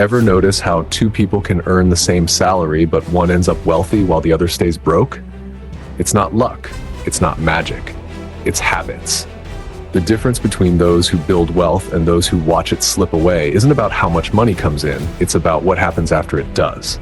Ever notice how two people can earn the same salary, but one ends up wealthy while the other stays broke? It's not luck. It's not magic. It's habits. The difference between those who build wealth and those who watch it slip away isn't about how much money comes in. It's about what happens after it does.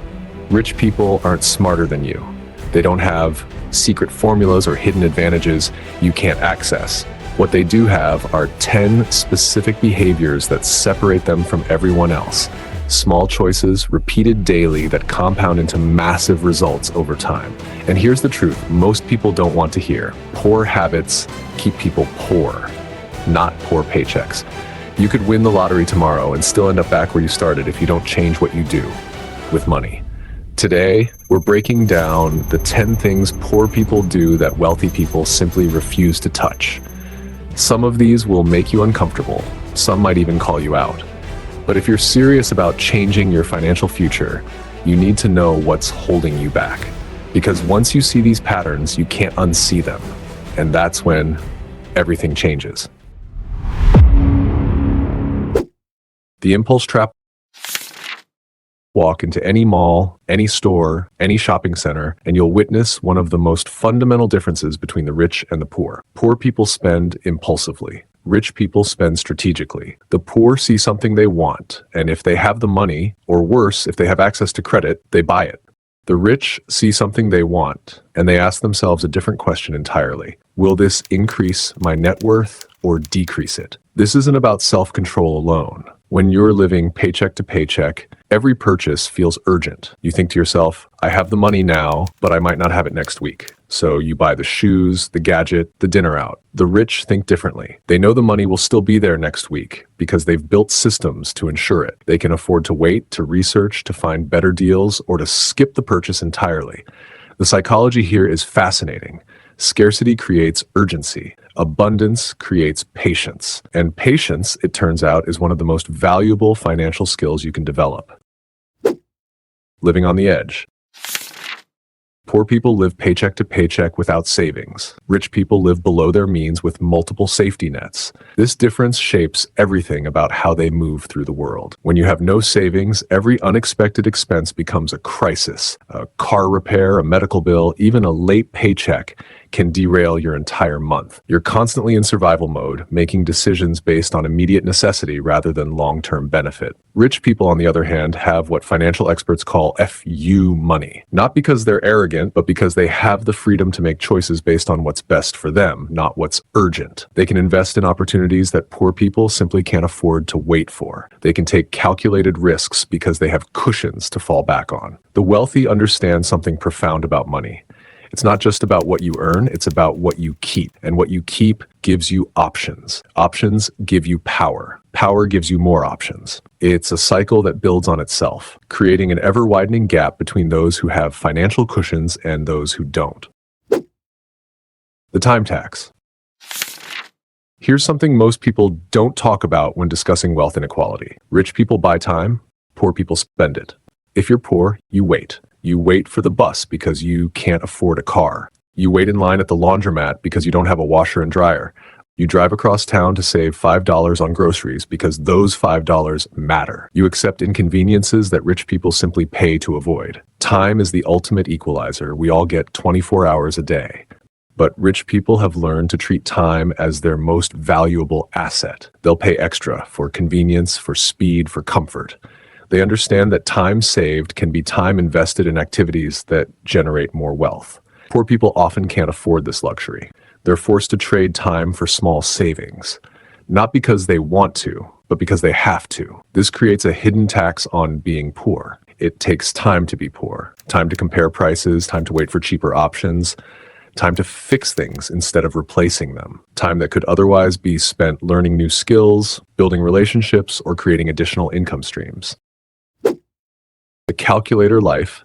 Rich people aren't smarter than you. They don't have secret formulas or hidden advantages you can't access. What they do have are 10 specific behaviors that separate them from everyone else. Small choices repeated daily that compound into massive results over time. And here's the truth most people don't want to hear. Poor habits keep people poor, not poor paychecks. You could win the lottery tomorrow and still end up back where you started if you don't change what you do with money. Today, we're breaking down the 10 things poor people do that wealthy people simply refuse to touch. Some of these will make you uncomfortable. Some might even call you out. But if you're serious about changing your financial future, you need to know what's holding you back. Because once you see these patterns, you can't unsee them. And that's when everything changes. The impulse trap. Walk into any mall, any store, any shopping center, and you'll witness one of the most fundamental differences between the rich and the poor. Poor people spend impulsively. Rich people spend strategically. The poor see something they want, and if they have the money, or worse, if they have access to credit, they buy it. The rich see something they want, and they ask themselves a different question entirely. Will this increase my net worth or decrease it? This isn't about self-control alone. When you're living paycheck to paycheck, every purchase feels urgent. You think to yourself, I have the money now, but I might not have it next week. So you buy the shoes, the gadget, the dinner out. The rich think differently. They know the money will still be there next week because they've built systems to ensure it. They can afford to wait, to research, to find better deals, or to skip the purchase entirely. The psychology here is fascinating. Scarcity creates urgency. Abundance creates patience. And patience, it turns out, is one of the most valuable financial skills you can develop. Living on the edge. Poor people live paycheck to paycheck without savings. Rich people live below their means with multiple safety nets. This difference shapes everything about how they move through the world. When you have no savings, every unexpected expense becomes a crisis. A car repair, a medical bill, even a late paycheck can derail your entire month. You're constantly in survival mode, making decisions based on immediate necessity rather than long-term benefit. Rich people, on the other hand, have what financial experts call FU money. Not because they're arrogant, but because they have the freedom to make choices based on what's best for them, not what's urgent. They can invest in opportunities that poor people simply can't afford to wait for. They can take calculated risks because they have cushions to fall back on. The wealthy understand something profound about money. It's not just about what you earn, it's about what you keep. And what you keep gives you options. Options give you power. Power gives you more options. It's a cycle that builds on itself, creating an ever-widening gap between those who have financial cushions and those who don't. The time tax. Here's something most people don't talk about when discussing wealth inequality. Rich people buy time, poor people spend it. If you're poor, you wait. You wait for the bus because you can't afford a car. You wait in line at the laundromat because you don't have a washer and dryer. You drive across town to save $5 on groceries because those $5 matter. You accept inconveniences that rich people simply pay to avoid. Time is the ultimate equalizer. We all get 24 hours a day. But rich people have learned to treat time as their most valuable asset. They'll pay extra for convenience, for speed, for comfort. They understand that time saved can be time invested in activities that generate more wealth. Poor people often can't afford this luxury. They're forced to trade time for small savings, not because they want to, but because they have to. This creates a hidden tax on being poor. It takes time to be poor, time to compare prices, time to wait for cheaper options, time to fix things instead of replacing them, time that could otherwise be spent learning new skills, building relationships, or creating additional income streams. The calculator life.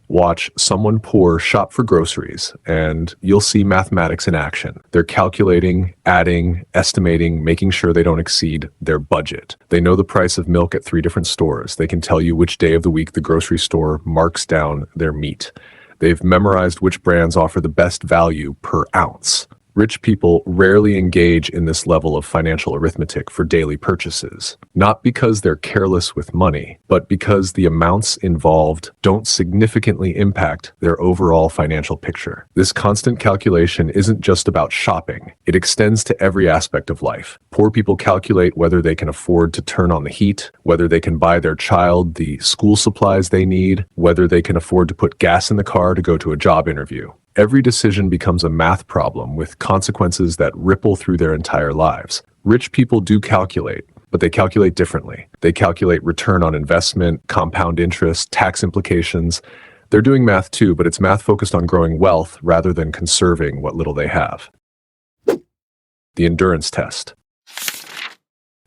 Watch someone poor shop for groceries, and you'll see mathematics in action. They're calculating, adding, estimating, making sure they don't exceed their budget. They know the price of milk at 3 different stores. They can tell you which day of the week the grocery store marks down their meat. They've memorized which brands offer the best value per ounce. Rich people rarely engage in this level of financial arithmetic for daily purchases, not because they're careless with money, but because the amounts involved don't significantly impact their overall financial picture. This constant calculation isn't just about shopping. It extends to every aspect of life. Poor people calculate whether they can afford to turn on the heat, whether they can buy their child the school supplies they need, whether they can afford to put gas in the car to go to a job interview. Every decision becomes a math problem with consequences that ripple through their entire lives. Rich people do calculate, but they calculate differently. They calculate return on investment, compound interest, tax implications. They're doing math too, but it's math focused on growing wealth rather than conserving what little they have. The endurance test.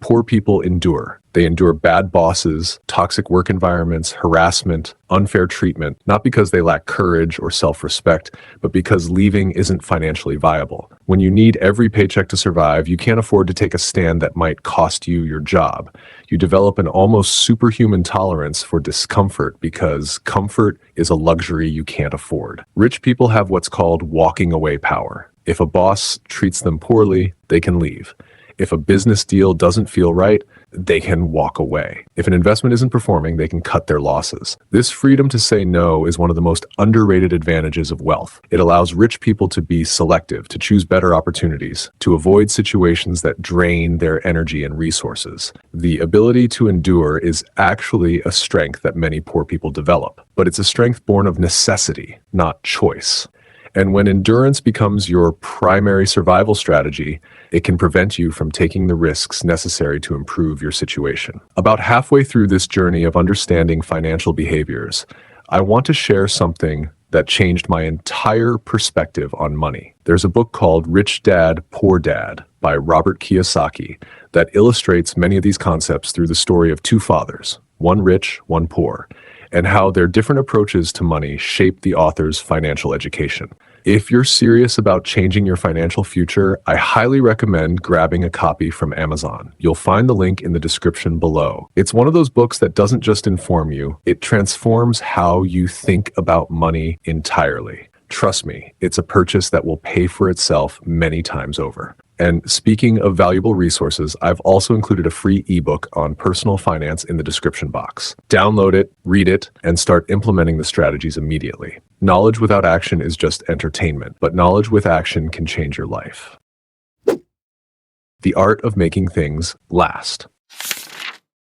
Poor people endure. They endure bad bosses, toxic work environments, harassment, unfair treatment, not because they lack courage or self-respect, but because leaving isn't financially viable. When you need every paycheck to survive, you can't afford to take a stand that might cost you your job. You develop an almost superhuman tolerance for discomfort because comfort is a luxury you can't afford. Rich people have what's called walking away power. If a boss treats them poorly, they can leave. If a business deal doesn't feel right, they can walk away. If an investment isn't performing, they can cut their losses. This freedom to say no is one of the most underrated advantages of wealth. It allows rich people to be selective, to choose better opportunities, to avoid situations that drain their energy and resources. The ability to endure is actually a strength that many poor people develop, but it's a strength born of necessity, not choice. And when endurance becomes your primary survival strategy, it can prevent you from taking the risks necessary to improve your situation. About halfway through this journey of understanding financial behaviors, I want to share something that changed my entire perspective on money. There's a book called Rich Dad, Poor Dad by Robert Kiyosaki that illustrates many of these concepts through the story of two fathers, one rich, one poor, and how their different approaches to money shape the author's financial education. If you're serious about changing your financial future, I highly recommend grabbing a copy from Amazon. You'll find the link in the description below. It's one of those books that doesn't just inform you, it transforms how you think about money entirely. Trust me, it's a purchase that will pay for itself many times over. And speaking of valuable resources, I've also included a free ebook on personal finance in the description box. Download it, read it, and start implementing the strategies immediately. Knowledge without action is just entertainment, but knowledge with action can change your life. The art of making things last.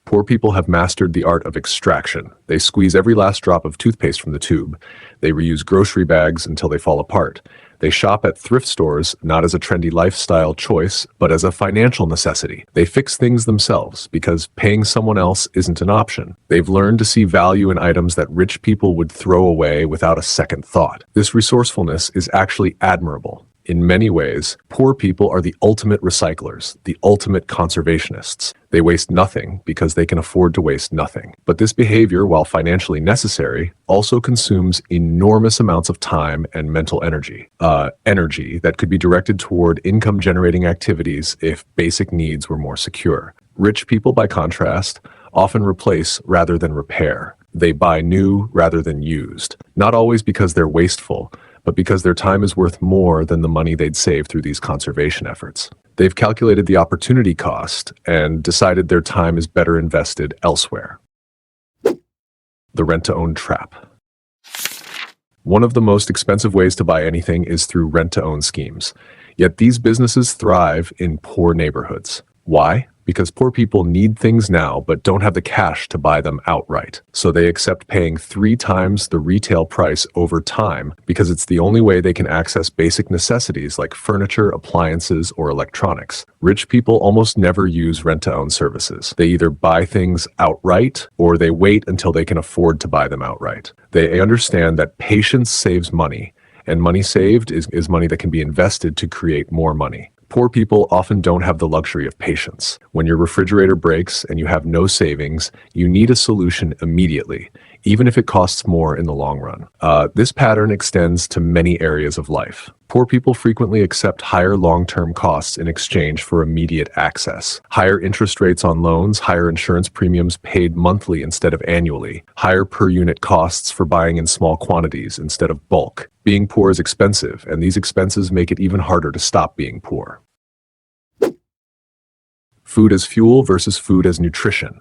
Poor people have mastered the art of extraction. They squeeze every last drop of toothpaste from the tube. They reuse grocery bags until they fall apart. They shop at thrift stores not as a trendy lifestyle choice, but as a financial necessity. They fix things themselves because paying someone else isn't an option. They've learned to see value in items that rich people would throw away without a second thought. This resourcefulness is actually admirable. In many ways, poor people are the ultimate recyclers, the ultimate conservationists. They waste nothing because they can afford to waste nothing. But this behavior, while financially necessary, also consumes enormous amounts of time and mental energy. Energy that could be directed toward income-generating activities if basic needs were more secure. Rich people, by contrast, often replace rather than repair. They buy new rather than used, not always because they're wasteful, but because their time is worth more than the money they'd save through these conservation efforts. They've calculated the opportunity cost and decided their time is better invested elsewhere. The rent-to-own trap. One of the most expensive ways to buy anything is through rent-to-own schemes. Yet these businesses thrive in poor neighborhoods. Why? Because poor people need things now but don't have the cash to buy them outright. So they accept paying 3 times the retail price over time because it's the only way they can access basic necessities like furniture, appliances, or electronics. Rich people almost never use rent-to-own services. They either buy things outright or they wait until they can afford to buy them outright. They understand that patience saves money, and money saved is money that can be invested to create more money. Poor people often don't have the luxury of patience. When your refrigerator breaks and you have no savings, you need a solution immediately. even if it costs more in the long run. This pattern extends to many areas of life. Poor people frequently accept higher long-term costs in exchange for immediate access. Higher interest rates on loans, higher insurance premiums paid monthly instead of annually, higher per-unit costs for buying in small quantities instead of bulk. Being poor is expensive, and these expenses make it even harder to stop being poor. Food as fuel versus food as nutrition.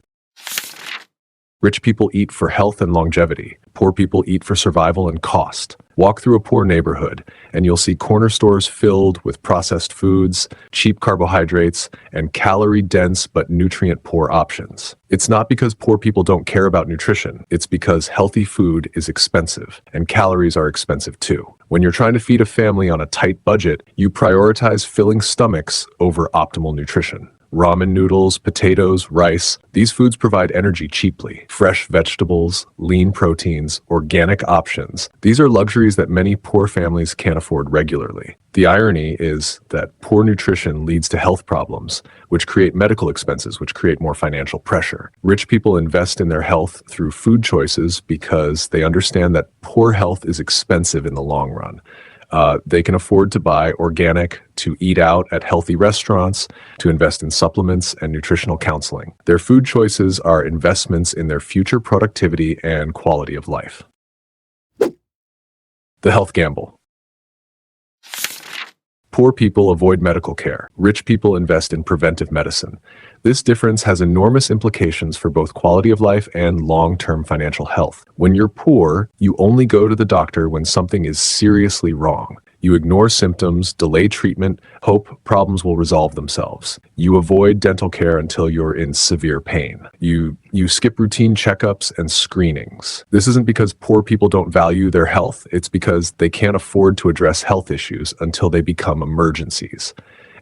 Rich people eat for health and longevity. Poor people eat for survival and cost. Walk through a poor neighborhood, and you'll see corner stores filled with processed foods, cheap carbohydrates, and calorie-dense but nutrient-poor options. It's not because poor people don't care about nutrition. It's because healthy food is expensive, and calories are expensive too. When you're trying to feed a family on a tight budget, you prioritize filling stomachs over optimal nutrition. Ramen noodles, potatoes, rice, these foods provide energy cheaply. Fresh vegetables, lean proteins, organic options. These are luxuries that many poor families can't afford regularly. The irony is that poor nutrition leads to health problems, which create medical expenses, which create more financial pressure. Rich people invest in their health through food choices because they understand that poor health is expensive in the long run. They can afford to buy organic, to eat out at healthy restaurants, to invest in supplements and nutritional counseling. Their food choices are investments in their future productivity and quality of life. The health gamble. Poor people avoid medical care. Rich people invest in preventive medicine. This difference has enormous implications for both quality of life and long-term financial health. When you're poor, you only go to the doctor when something is seriously wrong. You ignore symptoms, delay treatment, hope problems will resolve themselves. You avoid dental care until you're in severe pain. You skip routine checkups and screenings. This isn't because poor people don't value their health. It's because they can't afford to address health issues until they become emergencies.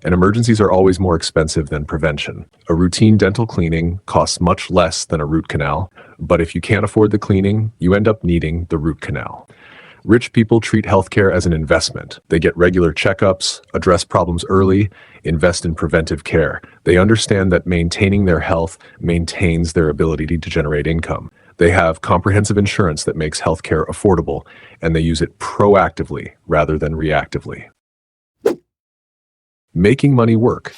And emergencies are always more expensive than prevention. A routine dental cleaning costs much less than a root canal, but if you can't afford the cleaning, you end up needing the root canal. Rich people treat healthcare as an investment. They get regular checkups, address problems early, invest in preventive care. They understand that maintaining their health maintains their ability to generate income. They have comprehensive insurance that makes healthcare affordable, and they use it proactively rather than reactively. Making money work.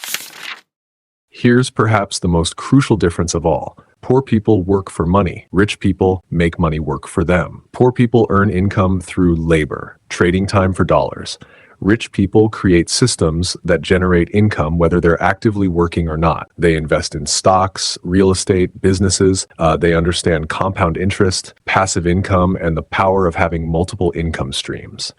Here's perhaps the most crucial difference of all. Poor people work for money. Rich people make money work for them. Poor people earn income through labor, trading time for dollars. Rich people create systems that generate income whether they're actively working or not. They invest in stocks, real estate, businesses. They understand compound interest, passive income, and the power of having multiple income streams.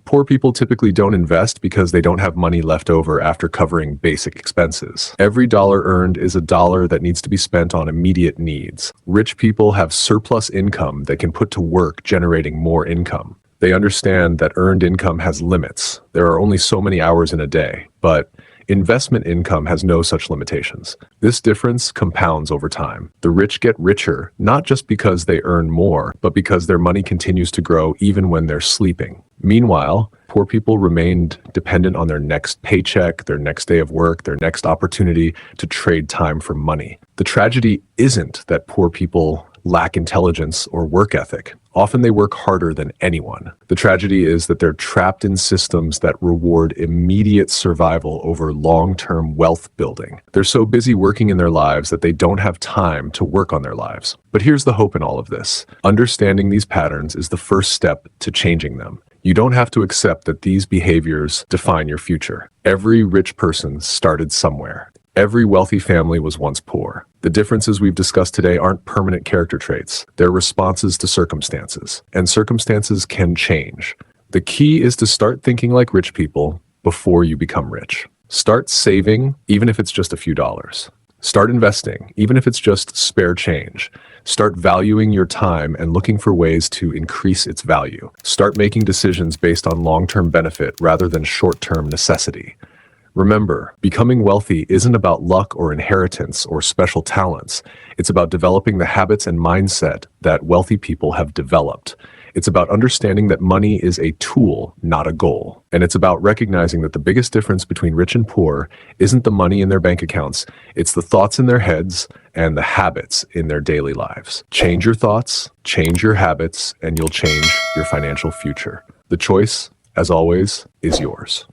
Poor people typically don't invest because they don't have money left over after covering basic expenses. Every dollar earned is a dollar that needs to be spent on immediate needs. Rich people have surplus income that can put to work generating more income. They understand that earned income has limits. There are only so many hours in a day, but investment income has no such limitations. This difference compounds over time. The rich get richer, not just because they earn more, but because their money continues to grow even when they're sleeping. Meanwhile, poor people remained dependent on their next paycheck, their next day of work, their next opportunity to trade time for money. The tragedy isn't that poor people lack intelligence or work ethic. Often they work harder than anyone. The tragedy is that they're trapped in systems that reward immediate survival over long-term wealth building. They're so busy working in their lives that they don't have time to work on their lives. But here's the hope in all of this. Understanding these patterns is the first step to changing them. You don't have to accept that these behaviors define your future. Every rich person started somewhere. Every wealthy family was once poor. The differences we've discussed today aren't permanent character traits. They're responses to circumstances. And circumstances can change. The key is to start thinking like rich people before you become rich. Start saving, even if it's just a few dollars. Start investing, even if it's just spare change. Start valuing your time and looking for ways to increase its value. Start making decisions based on long-term benefit rather than short-term necessity. Remember, becoming wealthy isn't about luck or inheritance or special talents. It's about developing the habits and mindset that wealthy people have developed. It's about understanding that money is a tool, not a goal. And it's about recognizing that the biggest difference between rich and poor isn't the money in their bank accounts, it's the thoughts in their heads and the habits in their daily lives. Change your thoughts, change your habits, and you'll change your financial future. The choice, as always, is yours.